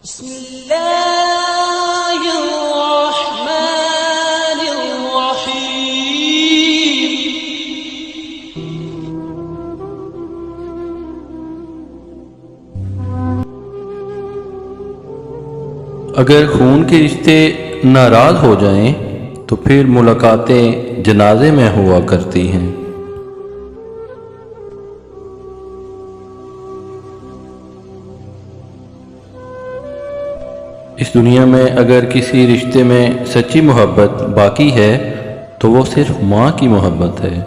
بسم اللہ الرحمن الرحیم۔ اگر خون کے رشتے ناراض ہو جائیں تو پھر ملاقاتیں جنازے میں ہوا کرتی ہیں۔ اس دنیا میں اگر کسی رشتے میں سچی محبت باقی ہے تو وہ صرف ماں کی محبت ہے۔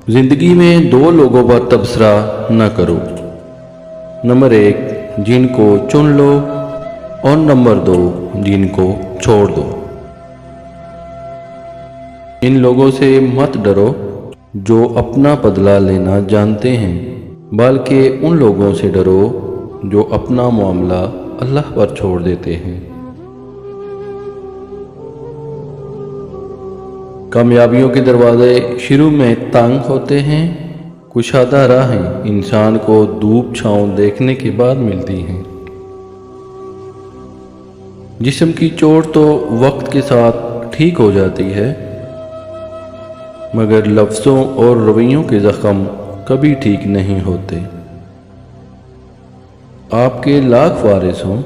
زندگی میں دو لوگوں پر تبصرہ نہ کرو، نمبر 1 جن کو چن لو اور نمبر 2 جن کو چھوڑ دو۔ ان لوگوں سے مت ڈرو جو اپنا بدلہ لینا جانتے ہیں، بلکہ ان لوگوں سے ڈرو جو اپنا معاملہ اللہ پر چھوڑ دیتے ہیں۔ کامیابیوں کے دروازے شروع میں تنگ ہوتے ہیں، کشادہ راہیں انسان کو دھوپ چھاؤں دیکھنے کے بعد ملتی ہیں۔ جسم کی چوٹ تو وقت کے ساتھ ٹھیک ہو جاتی ہے، مگر لفظوں اور رویوں کے زخم کبھی ٹھیک نہیں ہوتے۔ آپ کے لاکھ وارث ہوں،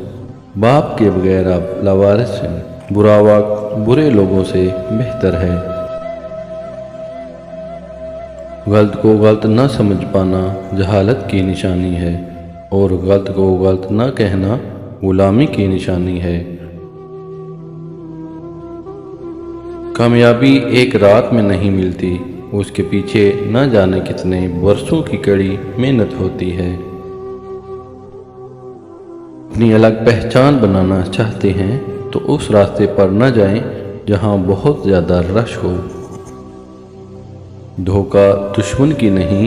باپ کے بغیر آپ لاوارث ہیں۔ برا وقت برے لوگوں سے بہتر ہے۔ غلط کو غلط نہ سمجھ پانا جہالت کی نشانی ہے، اور غلط کو غلط نہ کہنا غلامی کی نشانی ہے۔ کامیابی ایک رات میں نہیں ملتی، اس کے پیچھے نہ جانے کتنے برسوں کی کڑی محنت ہوتی ہے۔ اپنی الگ پہچان بنانا چاہتے ہیں تو اس راستے پر نہ جائیں جہاں بہت زیادہ رش ہو۔ دھوکہ دشمن کی نہیں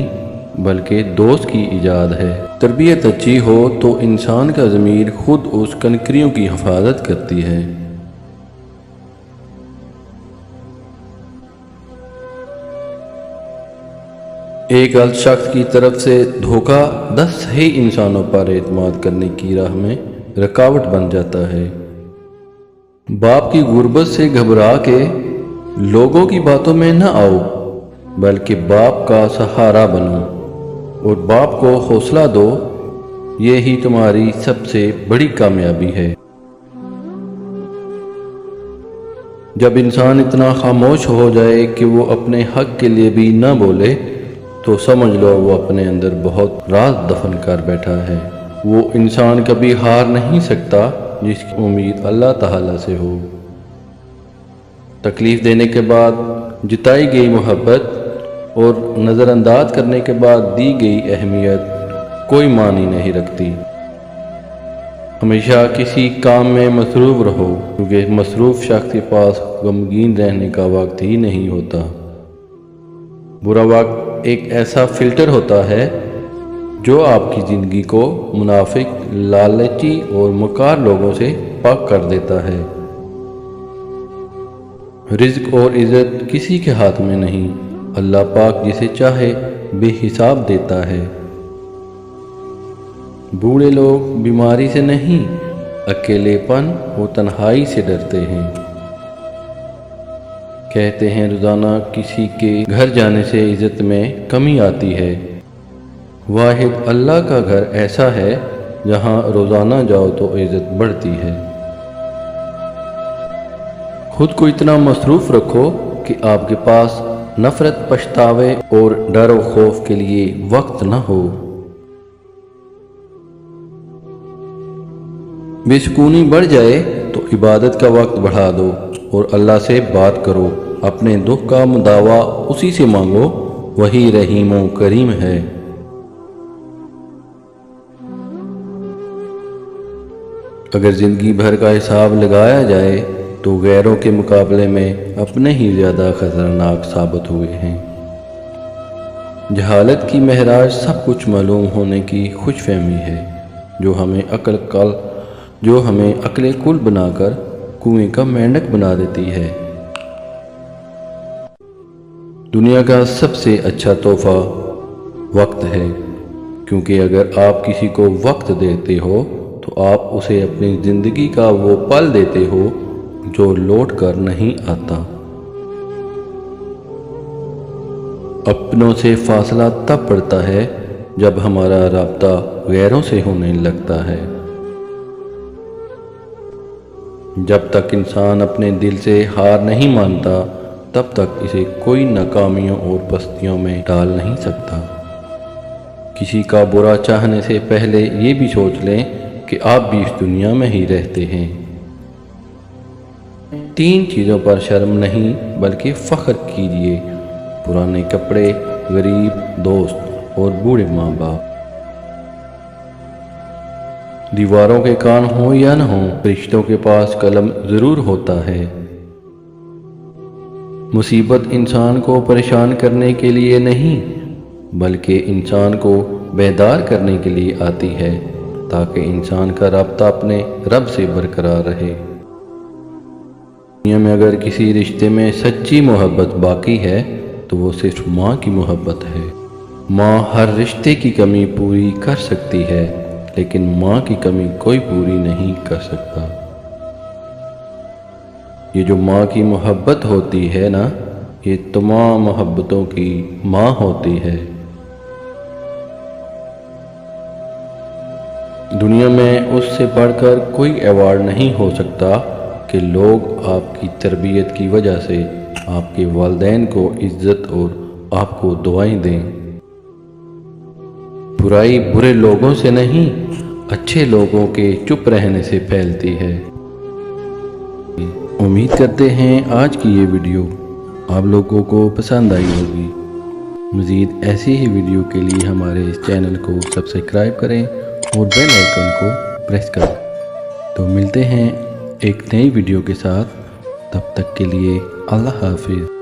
بلکہ دوست کی ایجاد ہے۔ تربیت اچھی ہو تو انسان کا ضمیر خود اس کنکریوں کی حفاظت کرتی ہے۔ ایک غلط شخص کی طرف سے دھوکہ 10 صحیح انسانوں پر اعتماد کرنے کی راہ میں رکاوٹ بن جاتا ہے۔ باپ کی غربت سے گھبرا کے لوگوں کی باتوں میں نہ آؤ، بلکہ باپ کا سہارا بنو اور باپ کو حوصلہ دو، یہی تمہاری سب سے بڑی کامیابی ہے۔ جب انسان اتنا خاموش ہو جائے کہ وہ اپنے حق کے لیے بھی نہ بولے تو سمجھ لو وہ اپنے اندر بہت راز دفن کر بیٹھا ہے۔ وہ انسان کبھی ہار نہیں سکتا جس کی امید اللہ تعالیٰ سے ہو۔ تکلیف دینے کے بعد جتائی گئی محبت اور نظر انداز کرنے کے بعد دی گئی اہمیت کوئی معنی نہیں رکھتی۔ ہمیشہ کسی کام میں مصروف رہو، کیونکہ مصروف شخص کے پاس غمگین رہنے کا وقت ہی نہیں ہوتا۔ برا وقت ایک ایسا فلٹر ہوتا ہے جو آپ کی زندگی کو منافق، لالچی اور مکار لوگوں سے پاک کر دیتا ہے۔ رزق اور عزت کسی کے ہاتھ میں نہیں، اللہ پاک جسے چاہے بے حساب دیتا ہے۔ بوڑھے لوگ بیماری سے نہیں، اکیلے پن اور تنہائی سے ڈرتے ہیں۔ کہتے ہیں روزانہ کسی کے گھر جانے سے عزت میں کمی آتی ہے۔ واحد اللہ کا گھر ایسا ہے جہاں روزانہ جاؤ تو عزت بڑھتی ہے۔ خود کو اتنا مصروف رکھو کہ آپ کے پاس نفرت، پچھتاوے اور ڈر و خوف کے لیے وقت نہ ہو۔ بے سکونی بڑھ جائے تو عبادت کا وقت بڑھا دو اور اللہ سے بات کرو۔ اپنے دکھ کا مداوا اسی سے مانگو، وہی رحیم و کریم ہے۔ اگر زندگی بھر کا حساب لگایا جائے تو غیروں کے مقابلے میں اپنے ہی زیادہ خطرناک ثابت ہوئے ہیں۔ جہالت کی معراج سب کچھ معلوم ہونے کی خوش فہمی ہے، جو ہمیں عقل کل بنا کر کنویں کا مینڈک بنا دیتی ہے۔ دنیا کا سب سے اچھا تحفہ وقت ہے، کیونکہ اگر آپ کسی کو وقت دیتے ہو تو آپ اسے اپنی زندگی کا وہ پل دیتے ہو جو لوٹ کر نہیں آتا۔ اپنوں سے فاصلہ تب پڑتا ہے جب ہمارا رابطہ غیروں سے ہونے لگتا ہے۔ جب تک انسان اپنے دل سے ہار نہیں مانتا تب تک اسے کوئی ناکامیوں اور پستیوں میں ڈال نہیں سکتا۔ کسی کا برا چاہنے سے پہلے یہ بھی سوچ لیں کہ آپ بھی اس دنیا میں ہی رہتے ہیں۔ 3 چیزوں پر شرم نہیں بلکہ فخر کیجیے: پرانے کپڑے، غریب دوست اور بوڑھے ماں باپ۔ دیواروں کے کان ہوں یا نہ ہوں، فرشتوں کے پاس قلم ضرور ہوتا ہے۔ مصیبت انسان کو پریشان کرنے کے لیے نہیں بلکہ انسان کو بیدار کرنے کے لیے آتی ہے تاکہ انسان کا رابطہ اپنے رب سے برقرار رہے۔ دنیا میں اگر کسی رشتے میں سچی محبت باقی ہے تو وہ صرف ماں کی محبت ہے۔ ماں ہر رشتے کی کمی پوری کر سکتی ہے لیکن ماں کی کمی کوئی پوری نہیں کر سکتا۔ یہ جو ماں کی محبت ہوتی ہے نا، یہ تمام محبتوں کی ماں ہوتی ہے۔ دنیا میں اس سے بڑھ کر کوئی ایوارڈ نہیں ہو سکتا کہ لوگ آپ کی تربیت کی وجہ سے آپ کے والدین کو عزت اور آپ کو دعائیں دیں۔ برائی برے لوگوں سے نہیں، اچھے لوگوں کے چپ رہنے سے پھیلتی ہے۔ امید کرتے ہیں آج کی یہ ویڈیو آپ لوگوں کو پسند آئی ہوگی۔ مزید ایسی ہی ویڈیو کے لیے ہمارے اس چینل کو سبسکرائب کریں اور بیل آئیکن کو پریس کریں۔ تو ملتے ہیں ایک نئی ویڈیو کے ساتھ، تب تک کے لیے اللہ حافظ۔